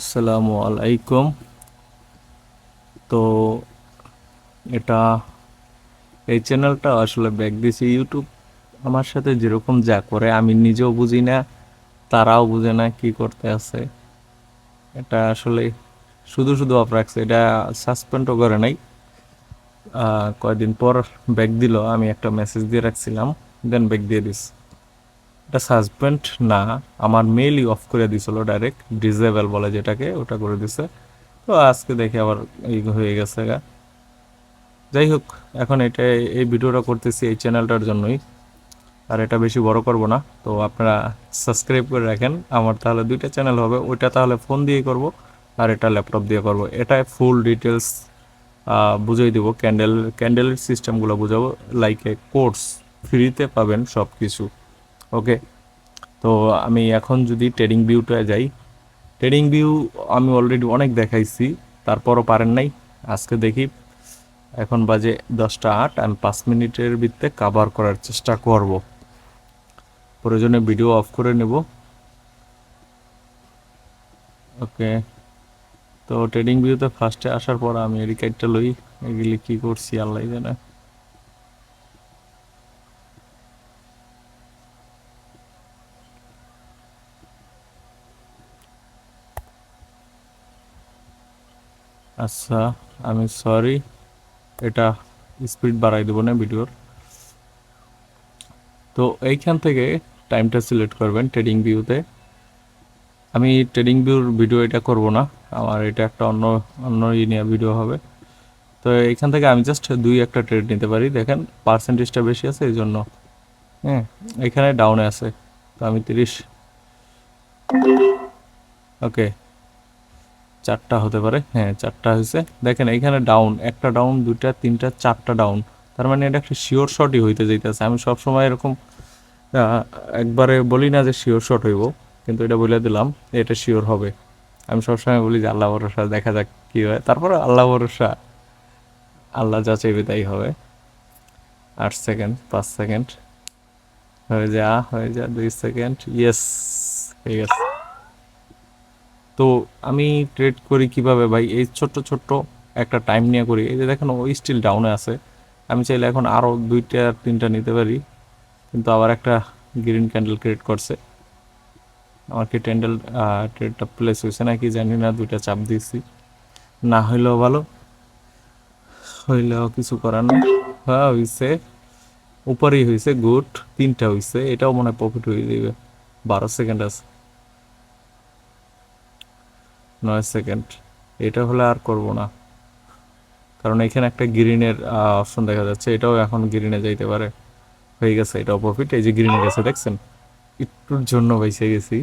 আসসালামু আলাইকুম। তো এটা এই চ্যানেলটা আসলে ব্যাক দিছি ইউটিউব আমার সাথে যেরকম যা করে আমি নিজেও বুঝি না, তারাও বুঝে না কি করতে আছে। এটা আসলে শুধু শুধু অফ রাখছে, এটা সাসপেন্ডও করে নাই। কয়দিন পর ব্যাক দিল, আমি একটা মেসেজ দিয়ে রাখছিলাম, দেন ব্যাক দিয়ে দিস। এটা সাসপেন্ড না, আমার মেইলই অফ করে দিছিল, ডাইরেক্ট ডিসেবল বলে যেটাকে, ওটা করে দিছে। তো আজকে দেখে আবার এই হয়ে গেছে গা। যাই হোক, এখন এটা এই ভিডিওটা করতেছি এই চ্যানেলটার জন্যই, আর এটা বেশি বড় করব না। তো আপনারা সাবস্ক্রাইব করে রাখেন, আমার তাহলে দুইটা চ্যানেল হবে, ওইটা তাহলে ফোন দিয়ে করব আর এটা ল্যাপটপ দিয়ে করব। এটা ফুল ডিটেলস বুঝিয়ে দিব, ক্যান্ডেলের সিস্টেমগুলো বুঝাবো, লাইক এ কোর্স, ফ্রিতে পাবেন সব কিছু। ওকে, তো আমি এখন যদি ট্রেডিং ভিউটা যাই, ট্রেডিং ভিউ আমি অলরেডি অনেক দেখাইছি, তারপরও পারেন নাই। আজকে দেখি, এখন বাজে 10টা 8, আমি 5 মিনিটের ভিতরে কাভার করার চেষ্টা করব। প্রয়োজনে ভিডিও অফ করে নেব। ওকে, তো ট্রেডিং ভিউতে ফার্স্টে আসার পর আমি রিকাইটটা লই, এগুলি কি করছি আল্লাহ জানে। আচ্ছা, আমি সরি, এটা স্পিড বাড়াই দেবো না ভিডিওর। তো এইখান থেকে টাইমটা সিলেক্ট করবেন ট্রেডিং ভিউতে। আমি ট্রেডিং ভিউর ভিডিও এটা করব না, আমার এটা একটা অন্য অন্য নিয়ে ভিডিও হবে। তো এখান থেকে আমি জাস্ট দুই একটা ট্রেড নিতে পারি, দেখেন পার্সেন্টেজটা বেশি আছে এই জন্য। হ্যাঁ, এখানে ডাউনে আছে, তো আমি 30। ওকে, চারটা হতে পারে, হ্যাঁ চারটা হয়েছে। দেখেন এইখানে ডাউন, একটা ডাউন, দুইটা, তিনটা, চারটা ডাউন। তার মানে এটা একটা শিওর শটই হইতে যাইতেছে। আমি সবসময় এরকম আহ, একবারে বলি না যে শিওর শট হইব, কিন্তু এটা বলে দিলাম এটা শিওর হবে। আমি সবসময় বলি যে আল্লাহ ভরসা, দেখা যাক কি হয়, তারপরে আল্লাহ ভরসা, আল্লাহ যা চাইবে তাই হবে। 8 সেকেন্ড, 5 সেকেন্ড, হয়ে যা 2 সেকেন্ড, ইয়েস, হয়ে গেছে। তো আমি ট্রেড করি কিভাবে ভাই, এই ছোট্ট ছোট্ট একটা টাইম নিয়ে করি। এই যে দেখেন ওই স্টিল ডাউনে আছে, আমি চাইলে এখন আরও দুইটা তিনটা নিতে পারি, কিন্তু আবার একটা গ্রিন ক্যান্ডেল ক্রিয়েট করছে। আমার কি ট্রেডটা প্লেস হয়েছে নাকি জানি না, দুইটা চাপ দিয়েছি, না হইলেও ভালো, হইলেও কিছু করার নেই। হ্যাঁ হয়েছে, উপরেই হয়েছে, গুড। তিনটা হয়েছে, এটাও মনে হয় প্রফিট হয়ে যাবে। 12 সেকেন্ড আছে, 9 সেকেন্ড। এটা হলে আর করব না, কারণ এখানে একটা গ্রিনের অপশন দেখা যাচ্ছে, এটাও এখন গ্রিনে যাইতে পারে। হয়ে গেছে, এটাও প্রফিট, এই যে গ্রিনে গেছে দেখছেন, একটুর জন্য বেঁচে গেছি।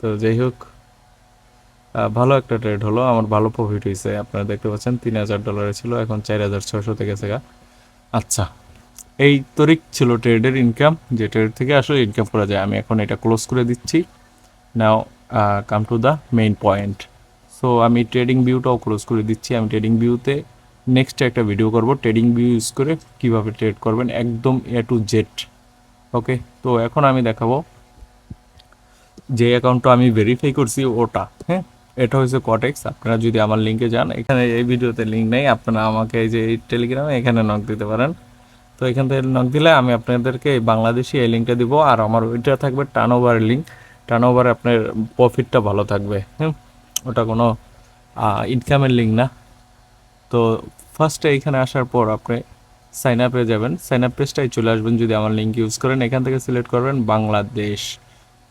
তো যাই হোক, ভালো একটা ট্রেড হলো, আমার ভালো প্রফিট হয়েছে। আপনারা দেখতে পাচ্ছেন $3000 ছিল, এখন 4600 গেছে গা। আচ্ছা, এই তরিক ছিল ট্রেডের ইনকাম, যে ট্রেড থেকে আসলে ইনকাম করা যায়। আমি এখন এটা ক্লোজ করে দিচ্ছি। Now come to the main point. So আমি ট্রেডিং ভিউটাও ক্লোজ করে দিচ্ছি। আমি ট্রেডিং ভিউতে নেক্সট একটা ভিডিও করব, ট্রেডিং ভিউ ইউজ করে কিভাবে ট্রেড করবেন একদম A to Z। ওকে, তো এখন আমি দেখাবো যে অ্যাকাউন্টটা আমি ভেরিফাই করছি ওটা। হ্যাঁ, এটা হচ্ছে কটেক্স। আপনারা যদি আমার লিঙ্কে যান, এখানে এই ভিডিওতে লিঙ্ক নেই, আপনারা আমাকে এই যে এই টেলিগ্রামে এখানে নক দিতে পারেন। তো এখান থেকে নক দিলে আমি আপনাদেরকে এই বাংলাদেশি এই লিঙ্কটা দিব, আর আমার ওইটা থাকবে টার্ন ওভারের লিঙ্ক। টার্ন ওভারে আপনার প্রফিটটা ভালো থাকবে। হ্যাঁ, ওটা কোনো ইনকামের লিঙ্ক না। তো ফার্স্টে এখানে আসার পর আপনি সাইন আপে যাবেন, সাইন আপ পেজটাই চলে আসবেন যদি আমার লিঙ্ক ইউজ করেন। এখান থেকে সিলেক্ট করবেন Bangladesh,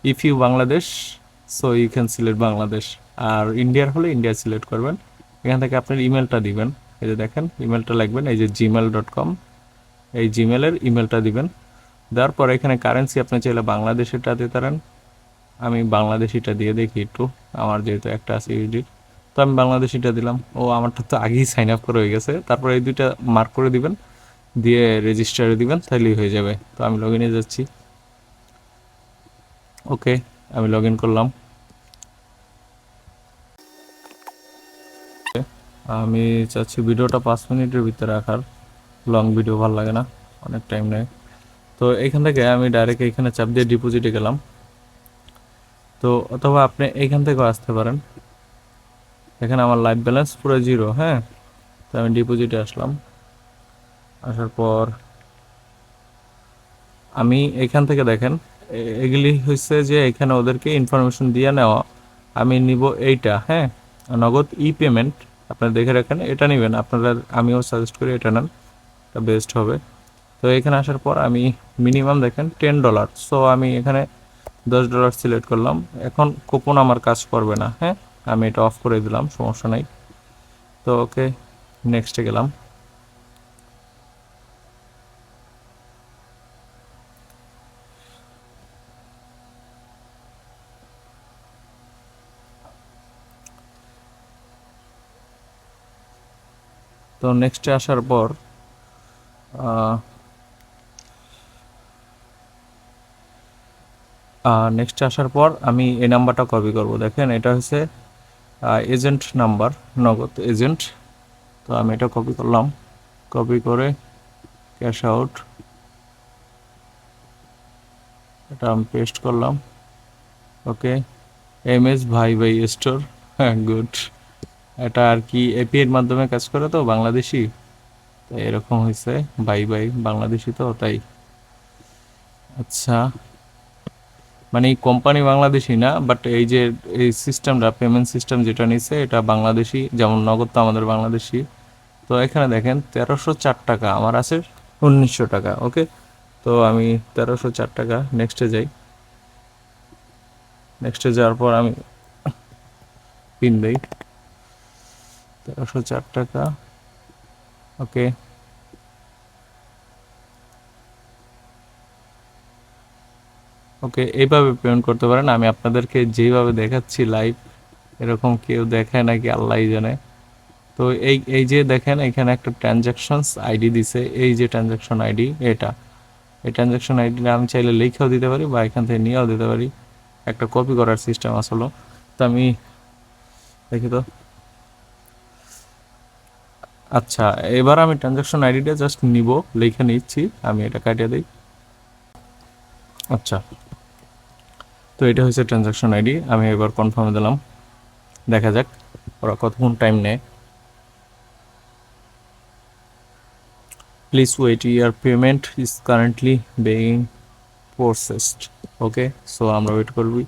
if you Bangladesh, so you can select Bangladesh. আর ইন্ডিয়ার হলে ইন্ডিয়া সিলেক্ট করবেন। এখান থেকে আপনার ইমেলটা দিবেন, এই যে দেখেন ইমেলটা লিখবেন, এই যে gmail.com, এই জিমেলের ইমেলটা দিবেন। দেওয়ার পর এখানে কারেন্সি আপনি চাইলে বাংলাদেশেরটা দিতে পারেন। আমি বাংলাদেশিটা দিয়ে দেখি একটু, আমার যেহেতু একটা আছে ইউডি, তো আমি বাংলাদেশিটা দিলাম। ও আমারটা তো আগেই সাইন আপ করে হয়ে গেছে। তারপর এই দুইটা মার্ক করে দিবেন, দিয়ে রেজিস্টারে দিবেন, তাহলেই হয়ে যাবে। তো আমি লগ ইনে যাচ্ছি। ওকে, আমি লগ ইন করলাম। আমি চাচ্ছি ভিডিওটা 5 মিনিটের ভিতরে রাখার, লং ভিডিও ভালো লাগে না, অনেক টাইম নেয়। তো এইখান থেকে আমি ডাইরেক্ট এখানে চাপ দিয়ে ডিপোজিটে গেলাম। তো অথবা আপনি এইখান থেকেও আসতে পারেন। এখানে আমার লাইফ ব্যালেন্স পুরো জিরো। হ্যাঁ, তো আমি ডিপোজিটে আসলাম। আসার পর আমি এখান থেকে দেখেন এগুলি হচ্ছে যে এখানে ওদেরকে ইনফরমেশন দিয়ে নেওয়া। আমি নিব এইটা। হ্যাঁ, নগদ ই পেমেন্ট আপনারা দেখে রাখেন, এটা নেবেন আপনারা। আমিও সাজেস্ট করি এটা নেন, এটা বেস্ট হবে। তো এখানে আসার পর আমি মিনিমাম দেখেন $10, সো আমি এখানে $10 সিলেক্ট করলাম। এখন কুপন আমার কাজ করবে না। হ্যাঁ, আমি এটা অফ করে দিলাম, সমস্যা নাই। তো ওকে, নেক্সটে গেলাম। তো নেক্সটে আসার পর নেক্সটে আসার পর আমি এই নাম্বারটা কপি করব। দেখেন এটা হচ্ছে এজেন্ট নাম্বার, নগদ এজেন্ট। তো আমি এটা কপি করলাম, কপি করে ক্যাশ আউট এটা আমি পেস্ট করলাম। ওকে, এমএস ভাই ভাই স্টোর। হ্যাঁ, গুড। এটা আর কি এপিআই এর মাধ্যমে কাজ করে, তো বাংলাদেশি, তাই এরকম হয়েছে। ভাই ভাই বাংলাদেশি তো তাই। আচ্ছা, মানে এই কোম্পানি বাংলাদেশি না, বাট এই যে এই সিস্টেমটা, পেমেন্ট সিস্টেম যেটা নিছে এটা বাংলাদেশি, যেমন নগদ তো আমাদের বাংলাদেশি। তো এখানে দেখেন 1304 টাকা, আমার আছে 1900 টাকা। ওকে, তো আমি 1304 টাকা, নেক্সটে যাই। নেক্সটে যাওয়ার পর আমি পিন দিই 1304 টাকা। ওকে, ওকে, এইভাবে পেমেন্ট করতে পারেন। আমি আপনাদেরকে যেইভাবে দেখাচ্ছি লাইভ, এরকম কেউ দেখায় নাকি আল্লাহই জানে। তো এই এই যে দেখেন এখানে একটা ট্রানজ্যাকশনস আইডি দিছে, এই যে ট্রানজ্যাকশন আইডি এটা, এই ট্রানজ্যাকশন আইডিটা আমি চাইলে লিখেও দিতে পারি বা এখান থেকে নিয়েও দিতে পারি। একটা কপি করার সিস্টেম আসলো। তো আমি দেখি তো। আচ্ছা, এবার আমি ট্রানজ্যাকশন আইডিটা জাস্ট নিব, লিখে নিচ্ছি, আমি এটা কাটিয়ে দিই। আচ্ছা, তো এটা হচ্ছে ট্রানজ্যাকশন আইডি। আমি এবার কনফার্মে দিলাম, দেখা যাক ওরা কতক্ষণ টাইম নেয়। Please wait, your payment is currently being processed. Okay, so আমরা ওয়েট করবি।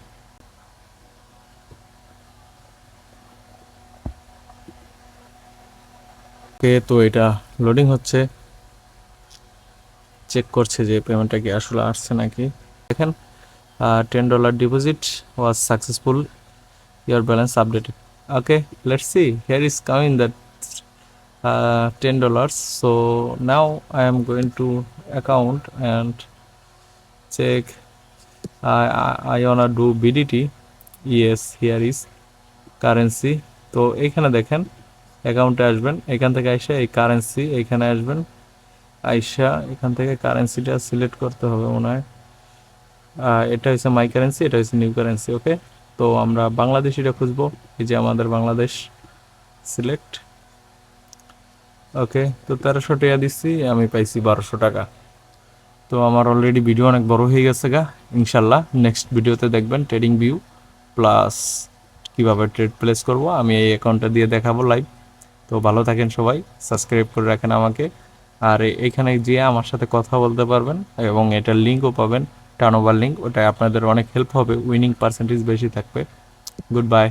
ওকে, তো এটা লোডিং হচ্ছে, চেক করছে যে পেমেন্টটা কি আসলে আসছে নাকি। দেখেন $10 deposit was successful, your balance updated. Okay, let's see, here is coming that $10. So now I am going to account and check. I wanna do BDT. Yes, here is currency. তো এইখানে দেখেন অ্যাকাউন্টে আসবেন, এখান থেকে আইসা এই কারেন্সি এইখানে আসবেন, আইসা এখান থেকে কারেন্সিটা সিলেক্ট করতে হবে মনে হয়। এটা হচ্ছে মাই কারেন্সি, এটা হচ্ছে নিউ কারেন্সি। ওকে, তো আমরা বাংলাদেশিটা খুঁজবো, এই যে আমাদের বাংলাদেশ, সিলেক্ট। ওকে, তো 1300 টাকা দিচ্ছি, আমি পাইছি 1200 টাকা। তো আমার অলরেডি ভিডিও অনেক বড় হয়ে গেছে গা। ইনশাল্লাহ নেক্সট ভিডিওতে দেখবেন ট্রেডিং ভিউ প্লাস কীভাবে ট্রেড প্লেস করব, আমি এই অ্যাকাউন্টটা দিয়ে দেখাবো লাইভ। তো ভালো থাকেন সবাই, সাবস্ক্রাইব করে রাখেন আমাকে। আর এইখানে যেয়ে আমার সাথে কথা বলতে পারবেন এবং এটার লিঙ্কও পাবেন, টার্নওভার লিঙ্ক, ওটা আপনাদের অনেক হেল্প হবে, উইনিং পার্সেন্টেজ বেশি থাকবে। Good bye.